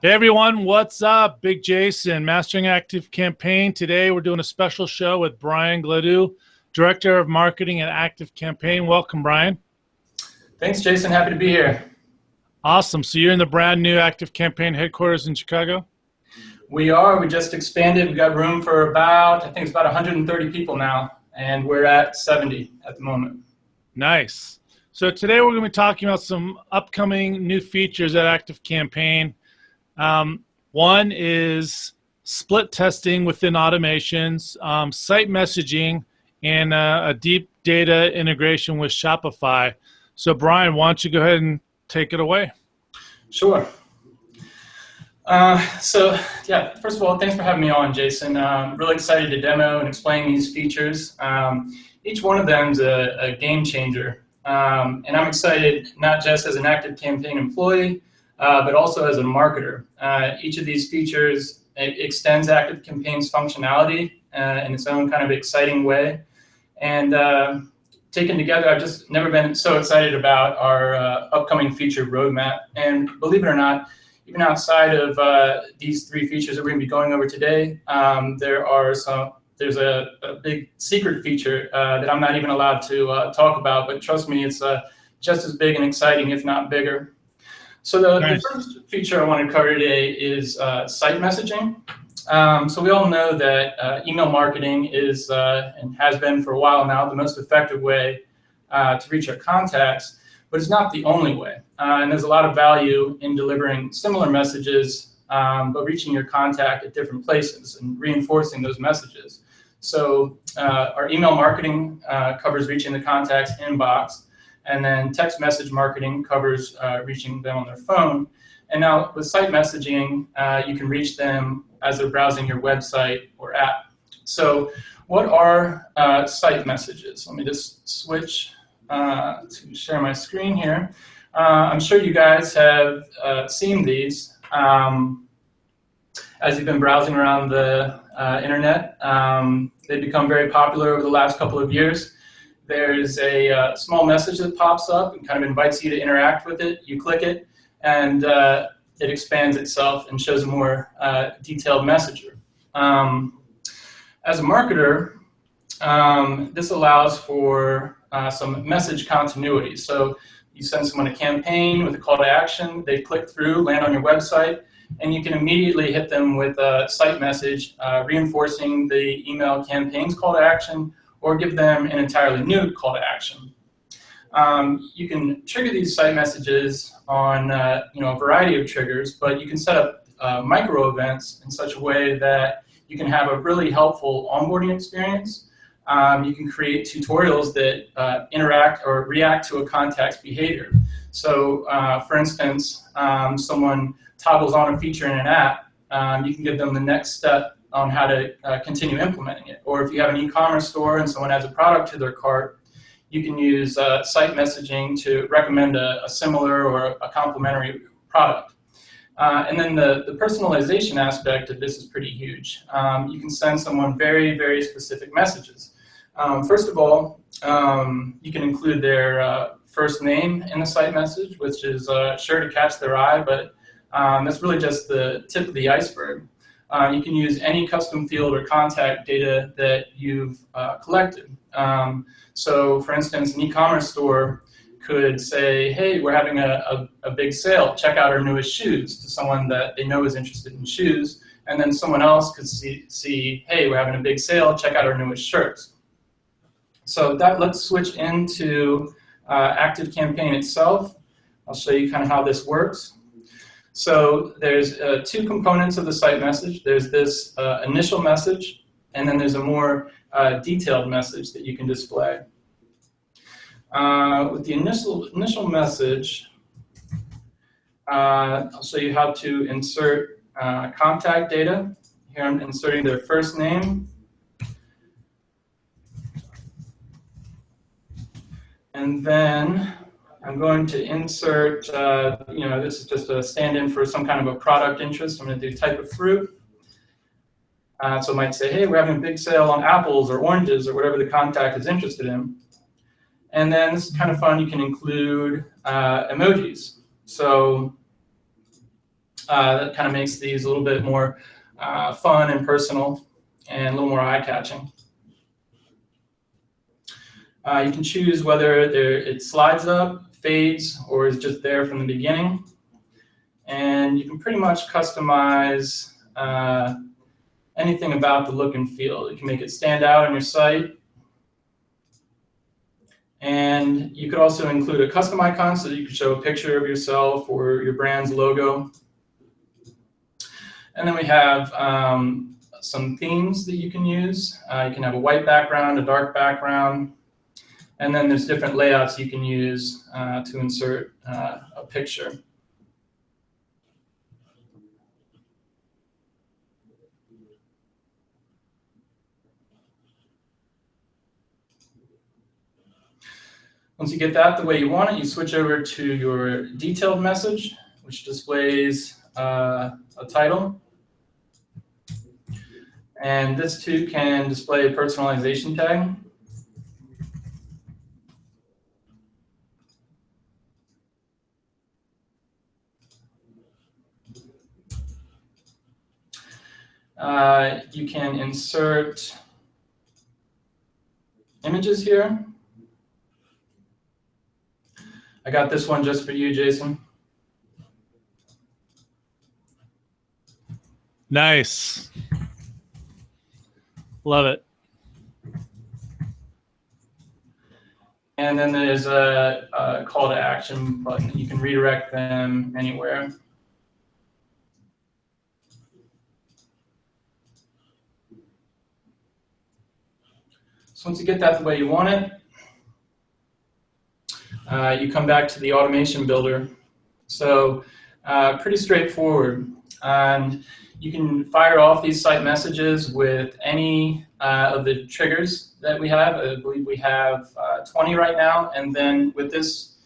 Hey everyone, what's up? Big Jason, Mastering ActiveCampaign. Today we're doing a special show with Brian Gladu, Director of Marketing at ActiveCampaign. Welcome, Brian. Thanks, Jason. Happy to be here. Awesome. So you're in the brand new ActiveCampaign headquarters in Chicago? We are. We just expanded. We got room for I think it's about 130 people now, and we're at 70 at the moment. Nice. So today we're going to be talking about some upcoming new features at ActiveCampaign. One is split testing within automations, site messaging, and a deep data integration with Shopify. So Brian, why don't you go ahead and take it away? Sure. First of all, thanks for having me on, Jason. Really excited to demo and explain these features. Each one of them is a game changer. And I'm excited not just as an ActiveCampaign employee, but also as a marketer. Each of these features extends ActiveCampaign's functionality in its own kind of exciting way. And taken together, I've just never been so excited about our upcoming feature roadmap. And believe it or not, even outside of these three features that we're going to be going over today, there's a big secret feature that I'm not even allowed to talk about, but trust me, it's just as big and exciting, if not bigger. So the first feature I want to cover today is site messaging. So we all know that email marketing is, and has been for a while now, the most effective way to reach our contacts, but it's not the only way. And there's a lot of value in delivering similar messages, but reaching your contact at different places and reinforcing those messages. So our email marketing covers reaching the contact's inbox, and then text message marketing covers reaching them on their phone. And now with site messaging, you can reach them as they're browsing your website or app. So what are site messages? Let me just switch to share my screen here. I'm sure you guys have seen these as you've been browsing around the internet. They've become very popular over the last couple of years. There's a small message that pops up and kind of invites you to interact with it. You click it, and it expands itself and shows a more detailed message. As a marketer, this allows for some message continuity. So you send someone a campaign with a call to action, they click through, land on your website, and you can immediately hit them with a site message reinforcing the email campaign's call to action, or give them an entirely new call to action. You can trigger these site messages on a variety of triggers, but you can set up micro events in such a way that you can have a really helpful onboarding experience. You can create tutorials that interact or react to a contact's behavior. So for instance, someone toggles on a feature in an app, you can give them the next step on how to continue implementing it. Or if you have an e-commerce store and someone adds a product to their cart, you can use site messaging to recommend a similar or a complementary product. And then the personalization aspect of this is pretty huge. You can send someone very, very specific messages. First of all, you can include their first name in the site message, which is sure to catch their eye, but that's really just the tip of the iceberg. You can use any custom field or contact data that you've collected. So for instance, an e-commerce store could say, hey, we're having a big sale, check out our newest shoes, to someone that they know is interested in shoes. And then someone else could see, hey, we're having a big sale, check out our newest shirts. So let's switch into ActiveCampaign itself. I'll show you kind of how this works. So there's two components of the site message. There's this initial message, and then there's a more detailed message that you can display. With the initial message, I'll show you how to insert contact data. Here I'm inserting their first name. And then I'm going to insert, this is just a stand-in for some kind of a product interest. I'm going to do type of fruit. So I might say, hey, we're having a big sale on apples or oranges or whatever the contact is interested in. And then this is kind of fun. You can include emojis. So That kind of makes these a little bit more fun and personal and a little more eye-catching. You can choose whether it slides up, fades, or is just there from the beginning. And you can pretty much customize anything about the look and feel. You can make it stand out on your site. And you could also include a custom icon so that you could show a picture of yourself or your brand's logo. And then we have some themes that you can use. You can have a white background, a dark background, and then there's different layouts you can use to insert a picture. Once you get that the way you want it, you switch over to your detailed message, which displays a title. And this too can display a personalization tag. You can insert images here. I got this one just for you, Jason. Nice. Love it. And then there's a call to action button. You can redirect them anywhere. So once you get that the way you want it, you come back to the automation builder. So pretty straightforward. And you can fire off these site messages with any of the triggers that we have. I believe we have 20 right now. And then with this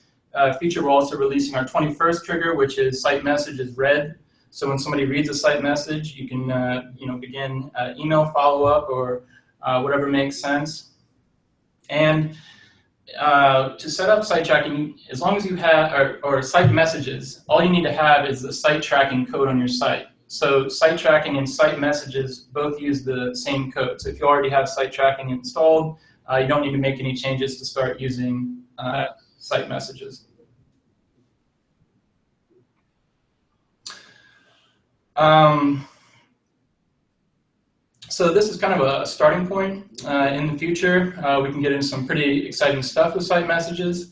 feature, we're also releasing our 21st trigger, which is site message is read. So when somebody reads a site message, you can begin email follow-up or whatever makes sense. And to set up site tracking, as long as you have, or site messages, all you need to have is the site tracking code on your site. So site tracking and site messages both use the same code. So if you already have site tracking installed, you don't need to make any changes to start using site messages. So this is kind of a starting point. In the future, we can get into some pretty exciting stuff with site messages.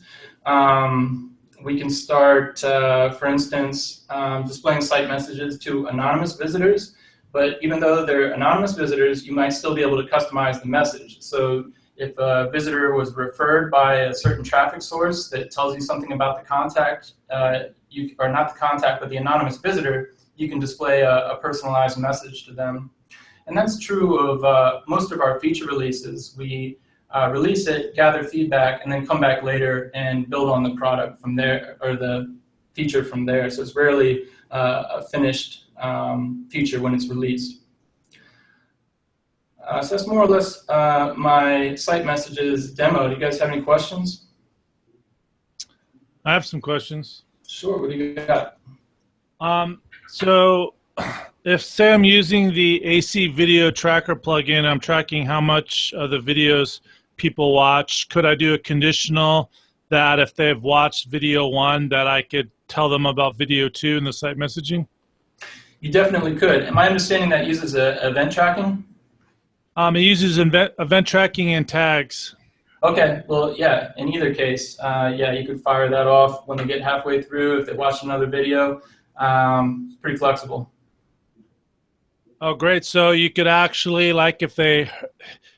We can start, for instance, displaying site messages to anonymous visitors. But even though they're anonymous visitors, you might still be able to customize the message. So if a visitor was referred by a certain traffic source that tells you something about the contact, or not the contact, but the anonymous visitor, you can display a personalized message to them. And that's true of most of our feature releases. We release it, gather feedback, and then come back later and build on the product from there, or the feature from there. So it's rarely a finished feature when it's released. So that's more or less my site messages demo. Do you guys have any questions? I have some questions. Sure, what do you got? So if, say, I'm using the AC Video Tracker plugin, I'm tracking how much of the videos people watch, could I do a conditional that if they've watched video 1 that I could tell them about video 2 in the site messaging? You definitely could. Am I understanding that uses event tracking? It uses event tracking and tags. Okay, well, yeah, in either case, yeah, you could fire that off when they get halfway through if they watch another video. It's pretty flexible. Oh, great. So you could actually, like if they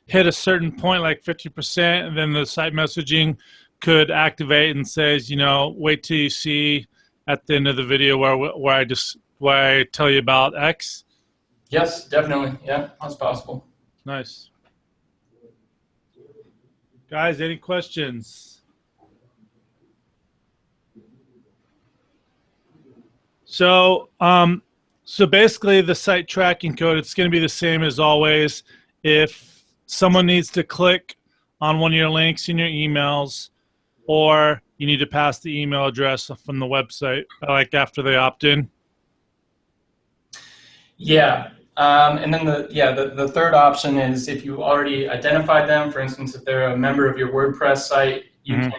hit a certain point, like 50%, and then the site messaging could activate and says, you know, wait till you see at the end of the video where I tell you about X? Yes, definitely. Yeah, that's possible. Nice. Guys, any questions? So, so basically the site tracking code, it's going to be the same as always. If someone needs to click on one of your links in your emails, or you need to pass the email address from the website, like after they opt in? Yeah. And then the third option is if you already identified them. For instance, if they're a member of your WordPress site, you can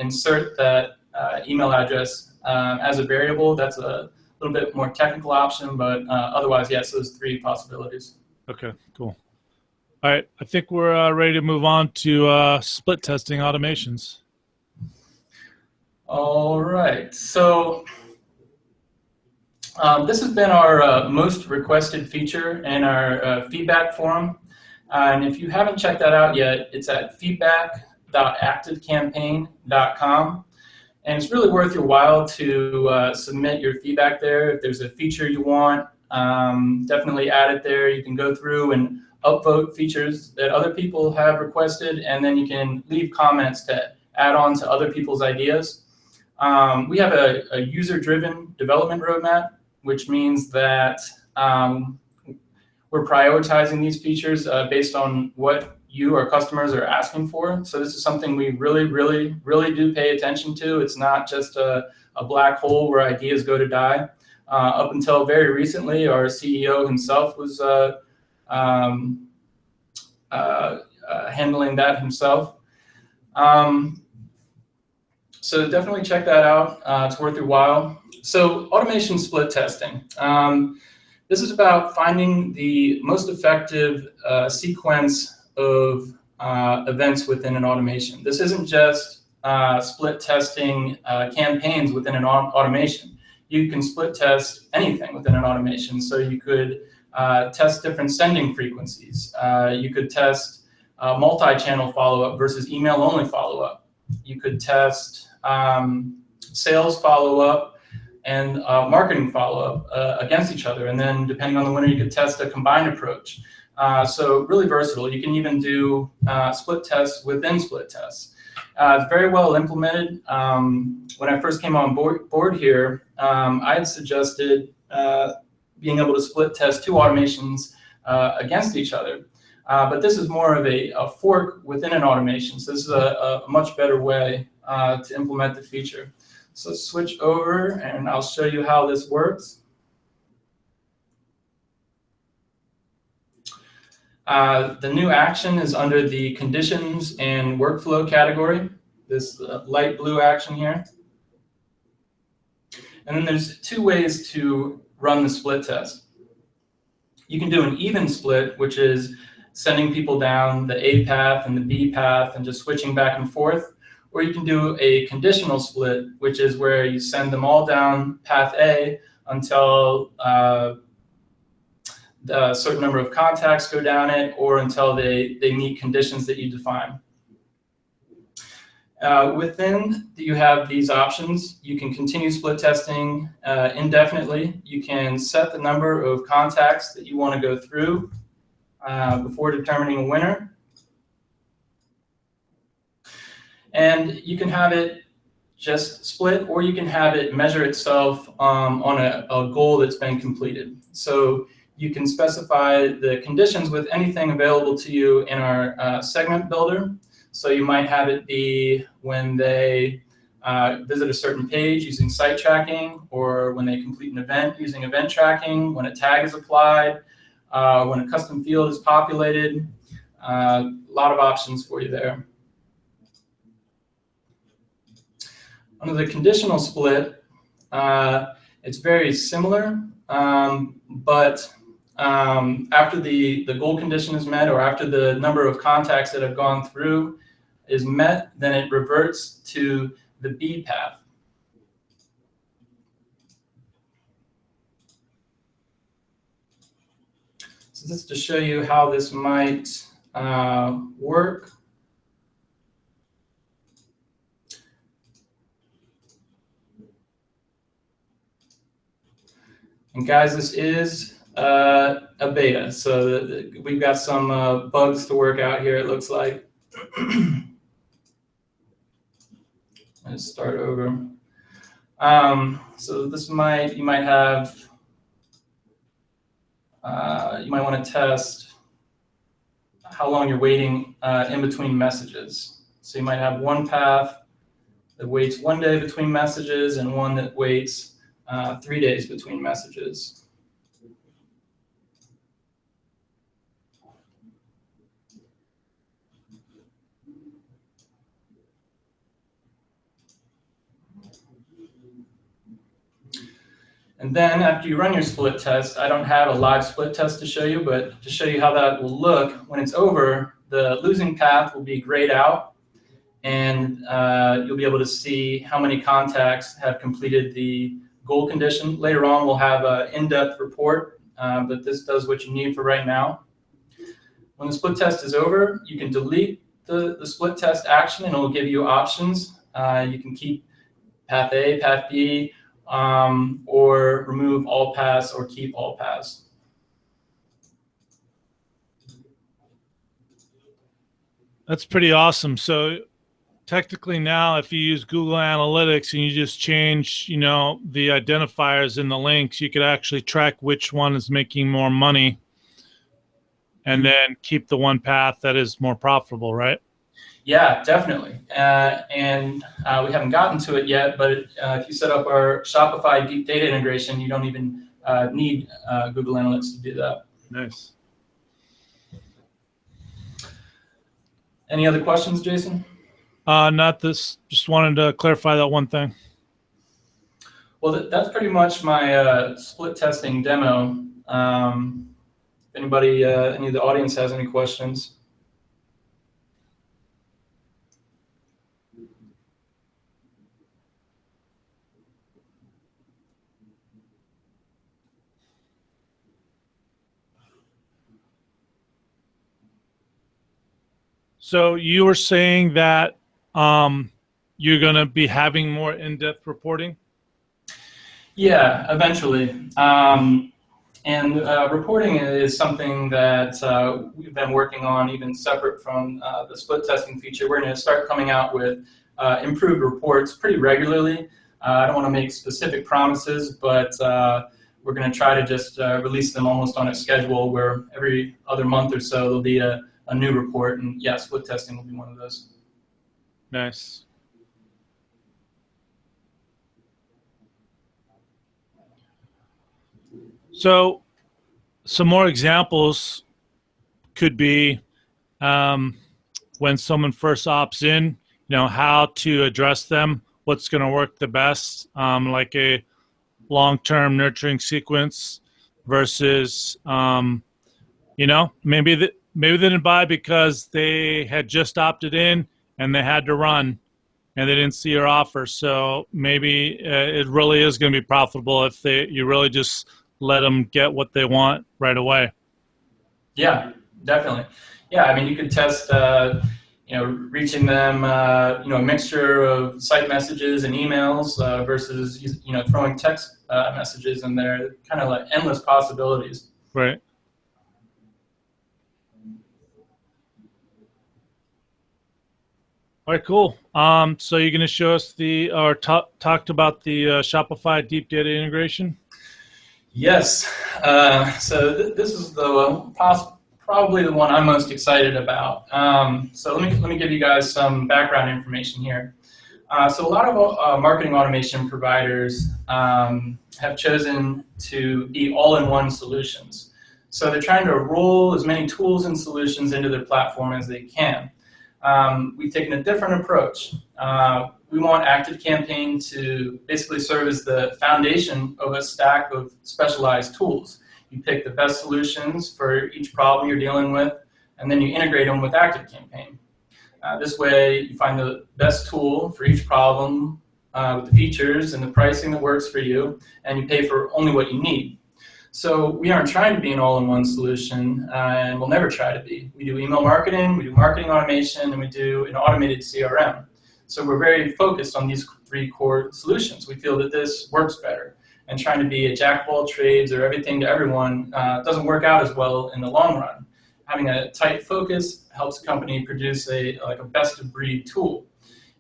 insert that email address as a variable. That's a little bit more technical option, but otherwise, yes, those three possibilities. Okay, cool. All right, I think we're ready to move on to split testing automations. All right, so this has been our most requested feature in our feedback forum. And if you haven't checked that out yet, it's at feedback.activecampaign.com. And it's really worth your while to submit your feedback there. If there's a feature you want, definitely add it there. You can go through and upvote features that other people have requested, and then you can leave comments to add on to other people's ideas. We have a user-driven development roadmap, which means that we're prioritizing these features based on what you, our customers, are asking for. So this is something we really, really, really do pay attention to. It's not just a black hole where ideas go to die. Up until very recently, our CEO himself was handling that himself. So definitely check that out. It's worth your while. So automation split testing. This is about finding the most effective sequence of events within an automation. This isn't just split testing campaigns within an automation. You can split test anything within an automation. So you could test different sending frequencies. You could test multi-channel follow-up versus email-only follow-up. You could test sales follow-up and marketing follow-up against each other. And then depending on the winner, you could test a combined approach. So really versatile. You can even do split tests within split tests. It's very well implemented. When I first came on board here, I had suggested being able to split test two automations against each other. But this is more of a fork within an automation. So this is a much better way to implement the feature. So switch over and I'll show you how this works. The new action is under the conditions and workflow category, this light blue action here. And then there's two ways to run the split test. You can do an even split, which is sending people down the A path and the B path and just switching back and forth. Or you can do a conditional split, which is where you send them all down path A until a certain number of contacts go down it, or until they meet conditions that you define. Within, you have these options. You can continue split testing indefinitely. You can set the number of contacts that you want to go through before determining a winner. And you can have it just split, or you can have it measure itself on a goal that's been completed. So you can specify the conditions with anything available to you in our segment builder. So you might have it be when they visit a certain page using site tracking, or when they complete an event using event tracking, when a tag is applied, when a custom field is populated. A lot of options for you there. Under the conditional split, it's very similar, but after the goal condition is met, or after the number of contacts that have gone through is met, then it reverts to the B path. So just to show you how this might work. And guys, this is a beta, so we've got some bugs to work out here, it looks like. Let's start over. So this you might want to test how long you're waiting in between messages. So you might have one path that waits 1 day between messages and one that waits 3 days between messages. And then after you run your split test, I don't have a live split test to show you, but to show you how that will look when it's over, the losing path will be grayed out, and you'll be able to see how many contacts have completed the goal condition. Later on, we'll have an in-depth report, but this does what you need for right now. When the split test is over, you can delete the split test action, and it will give you options. You can keep path A, path B, or remove all paths or keep all paths. That's pretty awesome. So technically now, if you use Google Analytics and you just change, the identifiers in the links, you could actually track which one is making more money and then keep the one path that is more profitable, right? Yeah, definitely. And we haven't gotten to it yet, but if you set up our Shopify deep data integration, you don't even need Google Analytics to do that. Nice. Any other questions, Jason? Not this. Just wanted to clarify that one thing. Well, that's pretty much my split testing demo. If anybody, any of the audience has any questions. So you were saying that you're going to be having more in-depth reporting? Yeah, eventually. And reporting is something that we've been working on even separate from the split testing feature. We're going to start coming out with improved reports pretty regularly. I don't want to make specific promises, but we're going to try to just release them almost on a schedule where every other month or so there'll be a new report, and yeah, split testing will be one of those. Nice. So some more examples could be when someone first opts in, how to address them, what's going to work the best, like a long-term nurturing sequence versus, maybe they didn't buy because they had just opted in and they had to run and they didn't see your offer. So maybe it really is going to be profitable if you really just let them get what they want right away. Yeah, definitely. Yeah, I mean, you could test, reaching them, a mixture of site messages and emails versus, throwing text messages in there, kind of like endless possibilities. Right. All right, cool. So you're going to show us talked about the Shopify deep data integration? Yes. So this is the probably the one I'm most excited about. So let me give you guys some background information here. So a lot of marketing automation providers have chosen to be all-in-one solutions. So they're trying to roll as many tools and solutions into their platform as they can. We've taken a different approach. We want ActiveCampaign to basically serve as the foundation of a stack of specialized tools. You pick the best solutions for each problem you're dealing with, and then you integrate them with ActiveCampaign. This way, you find the best tool for each problem with the features and the pricing that works for you, and you pay for only what you need. So we aren't trying to be an all-in-one solution, and we'll never try to be. We do email marketing, we do marketing automation, and we do an automated CRM. So we're very focused on these three core solutions. We feel that this works better. And trying to be a jack of all trades or everything to everyone doesn't work out as well in the long run. Having a tight focus helps a company produce a best-of-breed tool.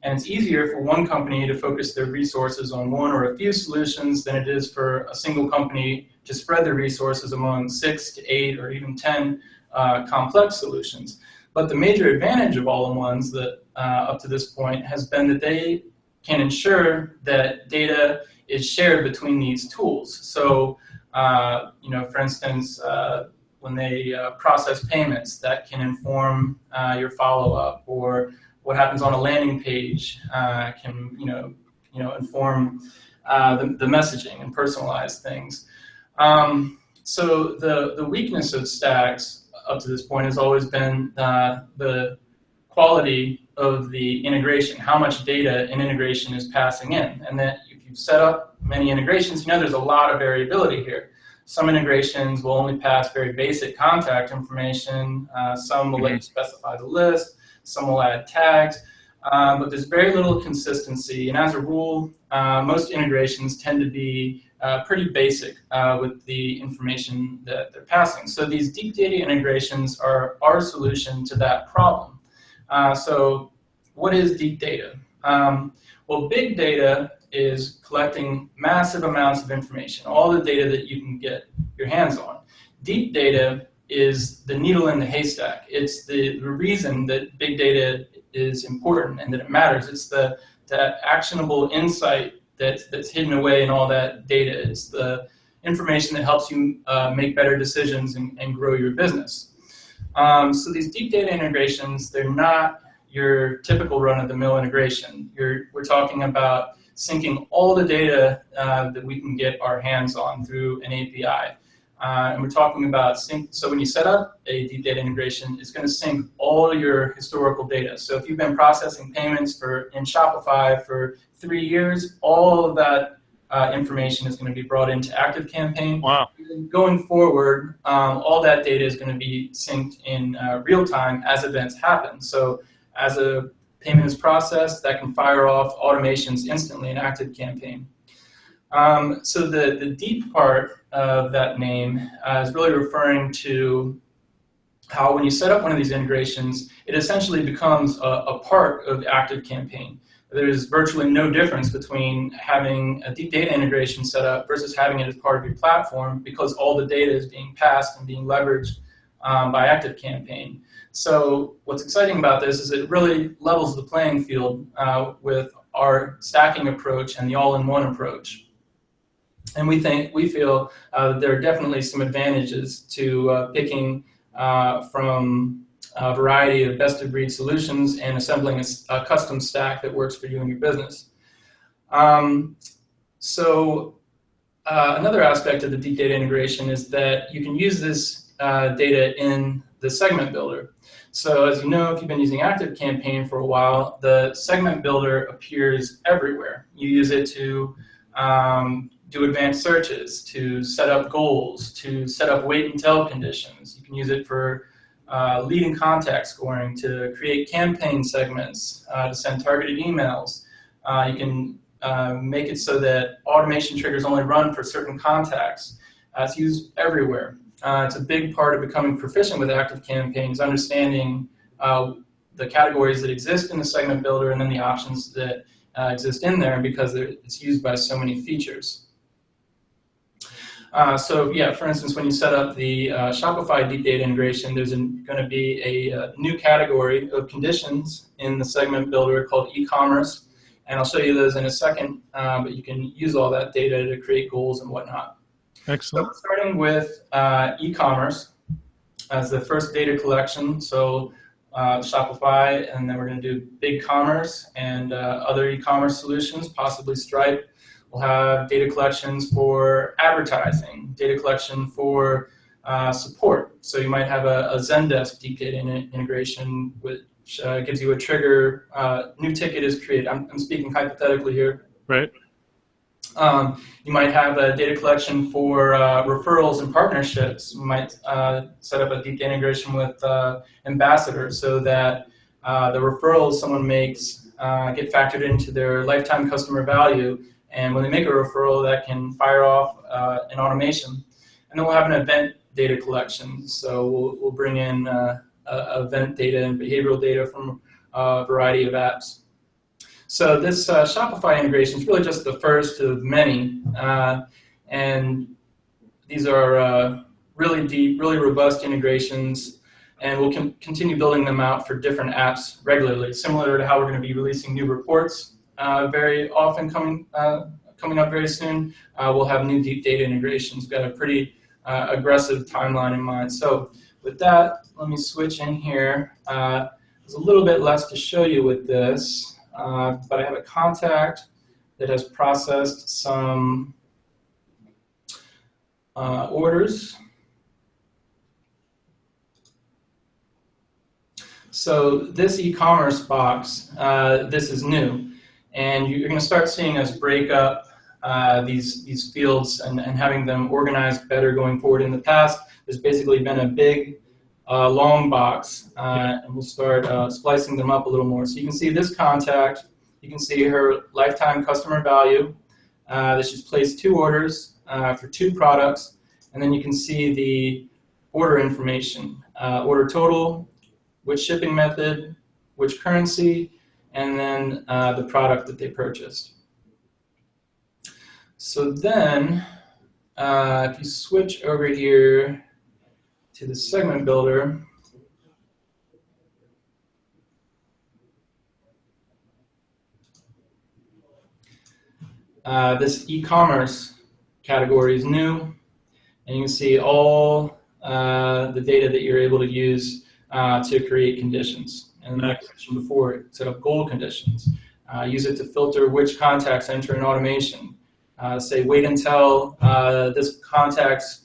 And it's easier for one company to focus their resources on one or a few solutions than it is for a single company to spread their resources among 6 to 8 or even 10 complex solutions. But the major advantage of all-in-ones that up to this point has been that they can ensure that data is shared between these tools. So, for instance, when they process payments, that can inform your follow-up, or what happens on a landing page can, inform the messaging and personalize things. So the weakness of stacks up to this point has always been the quality of the integration, how much data an integration is passing in. And that if you set up many integrations, you know there's a lot of variability here. Some integrations will only pass very basic contact information. Some will let you specify the list. Some will add tags. But there's very little consistency. And as a rule, most integrations tend to be pretty basic with the information that they're passing. So these deep data integrations are our solution to that problem. So what is deep data? Well, big data is collecting massive amounts of information, all the data that you can get your hands on. Deep data is the needle in the haystack. It's the reason that big data is important and that it matters. It's that actionable insight that's hidden away in all that data. It's the information that helps you make better decisions and grow your business. So these deep data integrations, they're not your typical run-of-the-mill integration. We're talking about syncing all the data that we can get our hands on through an API. And we're talking about sync. So when you set up a deep data integration, it's going to sync all your historical data. So if you've been processing payments in Shopify for 3 years, all of that information is going to be brought into ActiveCampaign. Wow. Going forward, all that data is going to be synced in real time as events happen. So as a payment is processed, that can fire off automations instantly in ActiveCampaign. So the deep part of that name is really referring to how when you set up one of these integrations, it essentially becomes a part of ActiveCampaign. There's virtually no difference between having a deep data integration set up versus having it as part of your platform, because all the data is being passed and being leveraged by ActiveCampaign. So what's exciting about this is it really levels the playing field with our stacking approach and the all-in-one approach. And we feel there are definitely some advantages to picking from a variety of best-of-breed solutions and assembling a custom stack that works for you and your business. Another aspect of the deep data integration is that you can use this data in the segment builder. So as you know, if you've been using ActiveCampaign for a while, the segment builder appears everywhere. You use it to do advanced searches, to set up goals, to set up wait and tell conditions. You can use it for lead and contact scoring, to create campaign segments, to send targeted emails. You can make it so that automation triggers only run for certain contacts. It's used everywhere. It's a big part of becoming proficient with ActiveCampaign is understanding the categories that exist in the segment builder and then the options that exist in there, because it's used by so many features. So yeah, for instance, when you set up the Shopify deep data integration, there's going to be a new category of conditions in the segment builder called e-commerce, and I'll show you those in a second, but you can use all that data to create goals and whatnot. Excellent. So starting with e-commerce as the first data collection, so Shopify, and then we're going to do BigCommerce and other e-commerce solutions, possibly Stripe. We'll have data collections for advertising, data collection for support. So you might have a Zendesk deep data integration, which gives you a trigger. New ticket is created. I'm speaking hypothetically here. Right. You might have a data collection for referrals and partnerships. You might set up a deep data integration with ambassadors so that the referrals someone makes get factored into their lifetime customer value. And when they make a referral, that can fire off an automation. And then we'll have an event data collection. So we'll bring in event data and behavioral data from a variety of apps. So this Shopify integration is really just the first of many. And these are really deep, really robust integrations. And we'll continue building them out for different apps regularly, similar to how we're going to be releasing new reports very often coming up very soon. We'll have new deep data integrations. We've got a pretty aggressive timeline in mind. So with that, let me switch in here. There's a little bit less to show you with this, but I have a contact that has processed some orders. So this e-commerce box, this is new, and you're going to start seeing us break up these fields and having them organized better going forward. In the past, there's basically been a big, long box, and we'll start splicing them up a little more. So you can see this contact, you can see her lifetime customer value, that she's placed 2 orders for 2 products, and then you can see the order information, order total, which shipping method, which currency, and then the product that they purchased. So then, if you switch over here to the segment builder, this e-commerce category is new, and you can see all the data that you're able to use to create conditions. And like I mentioned before, set up goal conditions. Use it to filter which contacts enter an automation. Say wait until this contact's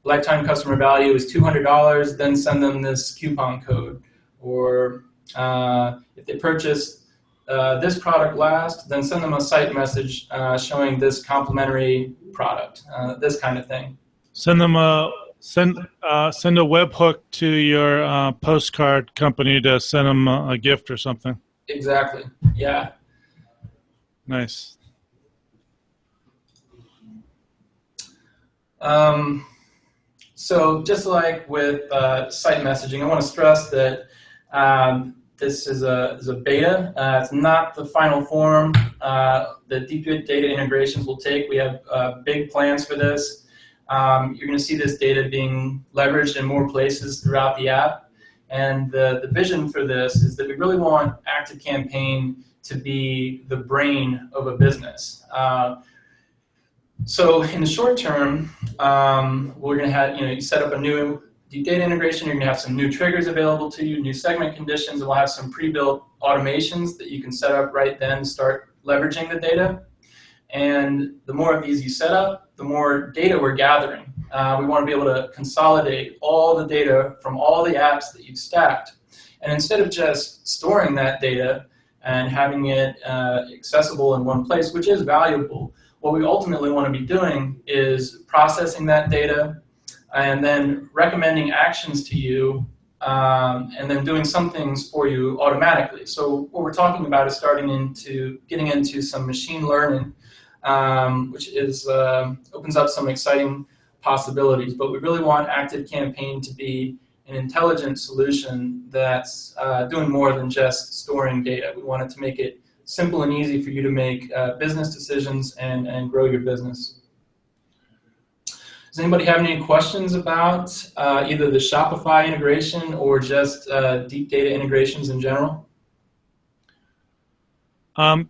lifetime customer value is $200, then send them this coupon code. Or if they purchase this product last, then send them a site message showing this complimentary product, this kind of thing. Send them send a webhook to your postcard company to send them a gift or something. Exactly. Yeah. Nice. So just like with site messaging, I want to stress that this is a beta. It's not the final form that deep data integrations will take. We have big plans for this. You're going to see this data being leveraged in more places throughout the app. And the vision for this is that we really want ActiveCampaign to be the brain of a business. So in the short term, we're going to have, you set up a new deep data integration. You're going to have some new triggers available to you, new segment conditions, and we'll have some pre-built automations that you can set up right then to start leveraging the data. And the more of these you set up, the more data we're gathering. We want to be able to consolidate all the data from all the apps that you've stacked. And instead of just storing that data and having it accessible in one place, which is valuable, what we ultimately want to be doing is processing that data and then recommending actions to you and then doing some things for you automatically. So what we're talking about is getting into some machine learning, which is opens up some exciting possibilities. But we really want ActiveCampaign to be an intelligent solution that's doing more than just storing data. We want it to make it simple and easy for you to make business decisions and grow your business. Does anybody have any questions about either the Shopify integration or just deep data integrations in general? Can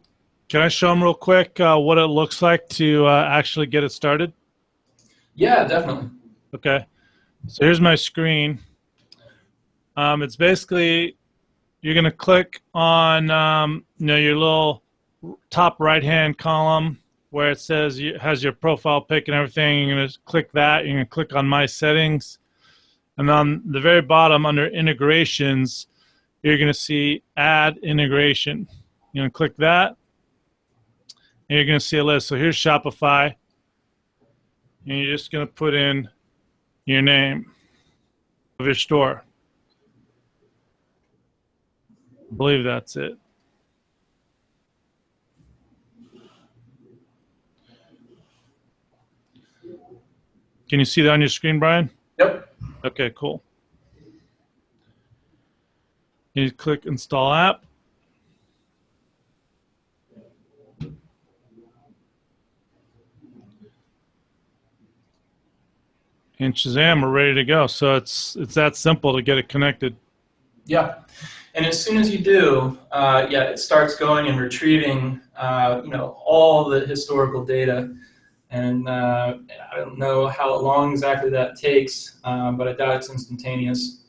I show them real quick what it looks like to actually get it started? Yeah, definitely. Okay. So here's my screen. It's basically, you're going to click on your little top right-hand column where it says has your profile pic and everything. You're going to click that. You're going to click on My Settings. And on the very bottom under Integrations, you're going to see Add Integration. You're going to click that. And you're going to see a list. So here's Shopify. And you're just going to put in your name of your store. I believe that's it. Can you see that on your screen, Brian? Yep. Okay, cool. You click Install App. And Shazam, we're ready to go. So it's that simple to get it connected. Yeah. And as soon as you do, it starts going and retrieving, all the historical data. And I don't know how long exactly that takes, but I doubt it's instantaneous.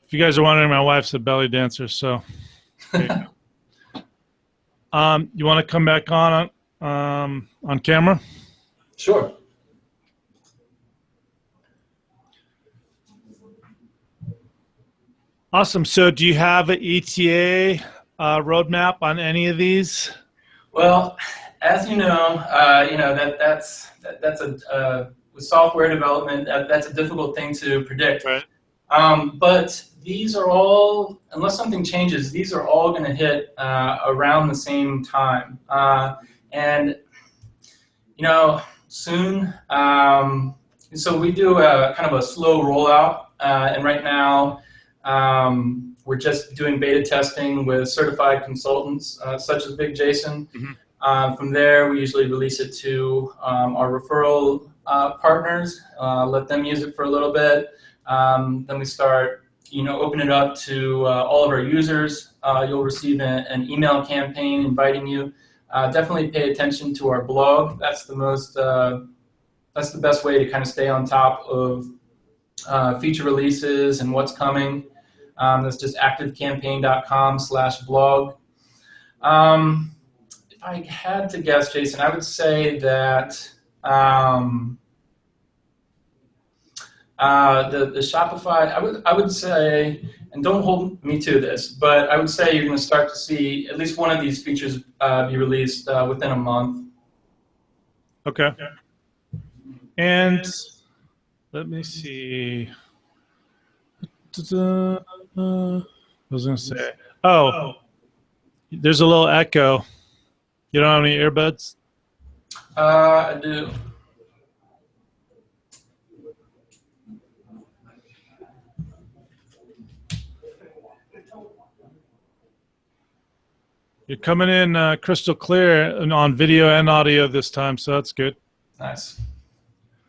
If you guys are wondering, my wife's a belly dancer, so there you go. You want to come back on camera? Sure. Awesome. So do you have an ETA roadmap on any of these? Well, as you know, that's with software development, that's a difficult thing to predict. Right. But these are all, unless something changes, these are all going to hit around the same time. And soon. So we do a kind of a slow rollout, and right now we're just doing beta testing with certified consultants such as Big Jason. Mm-hmm. From there, we usually release it to our referral partners, let them use it for a little bit. Then we start, open it up to all of our users. You'll receive an email campaign inviting you. Definitely pay attention to our blog. That's the best way to kind of stay on top of feature releases and what's coming. That's just activecampaign.com/blog. If I had to guess, Jason, I would say that the Shopify, I would say, and don't hold me to this, but I would say you're going to start to see at least one of these features be released within a month. Okay. And let me see. I was going to say, there's a little echo. You don't have any earbuds? I do. You're coming in crystal clear on video and audio this time, so that's good. Nice.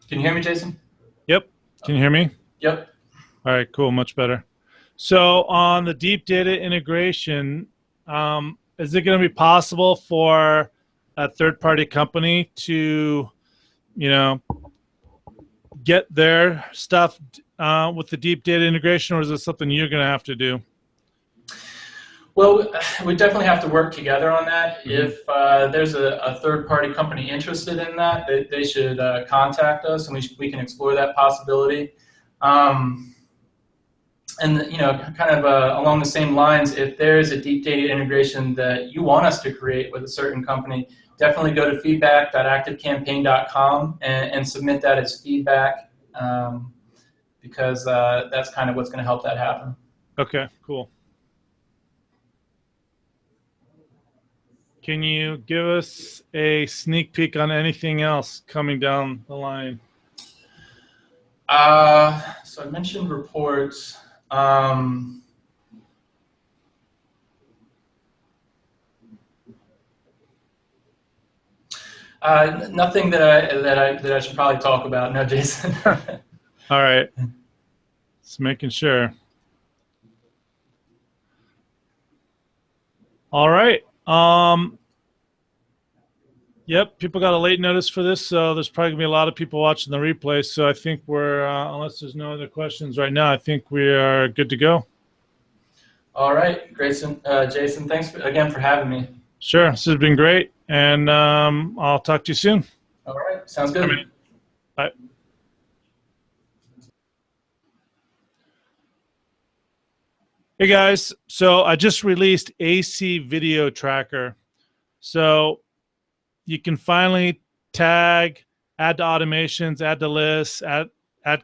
Can you hear me, Jason? Yep. Can you hear me? Yep. All right, cool, much better. So on the deep data integration, is it going to be possible for a third-party company to, get their stuff with the deep data integration, or is it something you're going to have to do? Well, we definitely have to work together on that. Mm-hmm. If there's a third-party company interested in that, they should contact us, and we can explore that possibility. And kind of along the same lines, if there is a deep data integration that you want us to create with a certain company, definitely go to feedback.activecampaign.com and submit that as feedback, because that's kind of what's going to help that happen. Okay, cool. Can you give us a sneak peek on anything else coming down the line? So I mentioned reports. Nothing that I should probably talk about. No, Jason. All right. Just making sure. All right. Yep, people got a late notice for this, so there's probably going to be a lot of people watching the replay. So I think we're, unless there's no other questions right now, I think we are good to go. All right, Jason, thanks again for having me. Sure, this has been great, and I'll talk to you soon. All right, sounds good. Bye. Hey guys, so I just released AC Video Tracker. So you can finally tag, add to automations, add to lists, add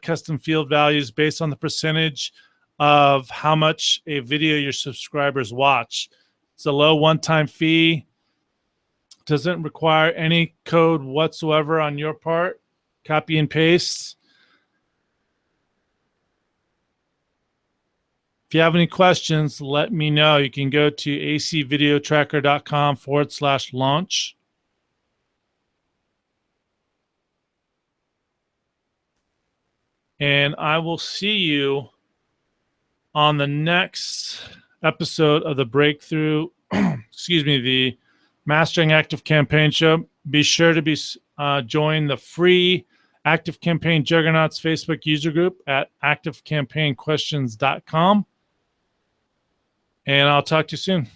custom field values based on the percentage of how much a video your subscribers watch. It's a low one-time fee. Doesn't require any code whatsoever on your part. Copy and paste. If you have any questions, let me know. You can go to acvideotracker.com/launch. And I will see you on the next episode of the Breakthrough, the Mastering ActiveCampaign show. Be sure to join the free ActiveCampaign Juggernauts Facebook user group at activecampaignquestions.com. And I'll talk to you soon.